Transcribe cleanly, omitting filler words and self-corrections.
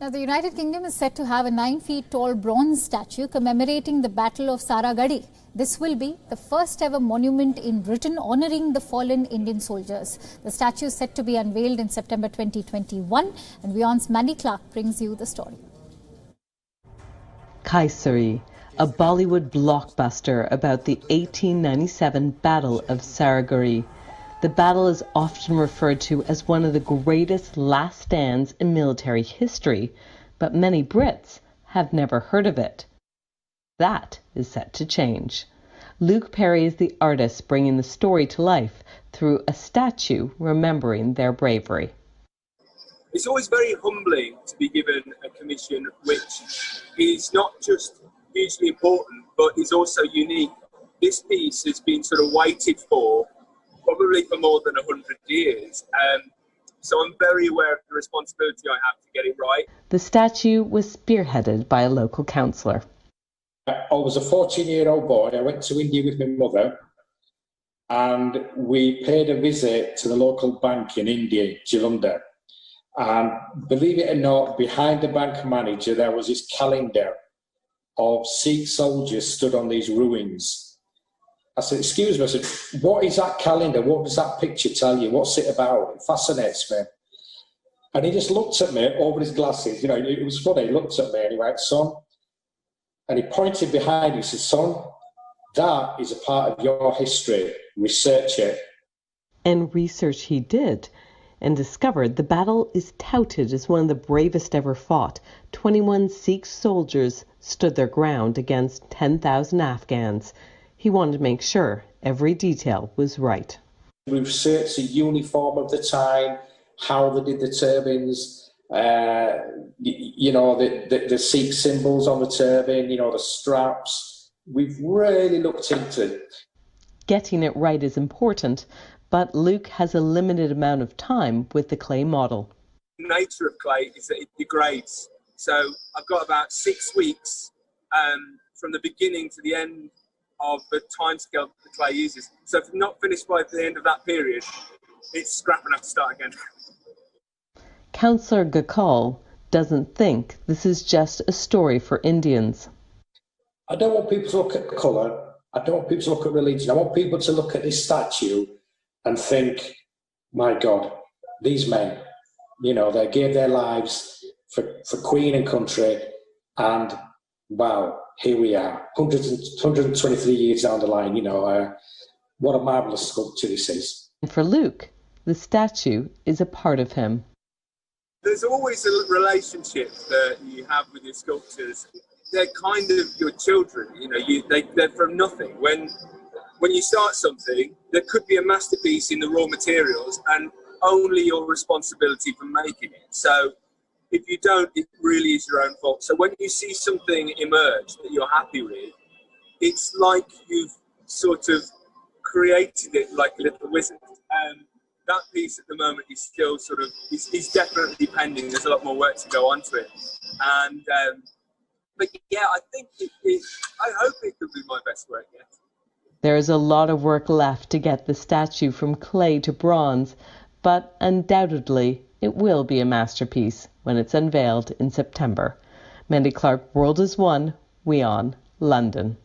Now, the United Kingdom is set to have a 9 feet tall bronze statue commemorating the Battle of Saragarhi. This will be the first ever monument in Britain honouring the fallen Indian soldiers. The statue is set to be unveiled in September 2021, and WION's Mandy Clark brings you the story. Kaisari, a Bollywood blockbuster about the 1897 Battle of Saragarhi. The battle is often referred to as one of the greatest last stands in military history, but many Brits have never heard of it. That is set to change. Luke Perry is the artist bringing the story to life through a statue remembering their bravery. It's always very humbling to be given a commission which is not just hugely important, but is also unique. This piece has been sort of waited for probably for more than 100 years. So I'm very aware of the responsibility I have to get it right. The statue was spearheaded by a local councillor. I was a 14-year-old boy. I went to India with my mother, and we paid a visit to the local bank in India, Jalandhar. And believe it or not, behind the bank manager, there was this calendar of Sikh soldiers stood on these ruins. I said, excuse me, I said, what is that calendar? What does that picture tell you? What's it about? It fascinates me. And he just looked at me over his glasses. You know, it was funny. He looked at me and he went, son, and he pointed behind me. He said, son, that is a part of your history. Research it. And research he did, and discovered the battle is touted as one of the bravest ever fought. 21 Sikh soldiers stood their ground against 10,000 Afghans. He wanted to make sure every detail was right. We researched the uniform of the time, how they did the turbans, you know, the Sikh symbols on the turban, you know, the straps. We've really looked into it. Getting it right is important, but Luke has a limited amount of time with the clay model. The nature of clay is that it degrades. So I've got about 6 weeks from the beginning to the end of the timescale the clay uses. So if not finished by the end of that period, it's scrap and have to start again. Councillor Gokul doesn't think this is just a story for Indians. I don't want people to look at colour. I don't want people to look at religion. I want people to look at this statue and think, my God, these men, you know, they gave their lives for Queen and country, and wow, here we are, 123 years down the line, you know, what a marvellous sculpture this is. And for Luke, the statue is a part of him. There's always a relationship that you have with your sculptures. They're kind of your children, you know, they're from nothing. When you start something, there could be a masterpiece in the raw materials and only your responsibility for making it. So if you don't, it really is your own fault. So when you see something emerge that you're happy with, it's like you've sort of created it like a little wizard. That piece at the moment is still sort of, is definitely pending. There's a lot more work to go on to it. And, but yeah, I think I hope it could be my best work yet. There is a lot of work left to get the statue from clay to bronze, but undoubtedly it will be a masterpiece when it's unveiled in September. Mandy Clark, World is One, WION, London.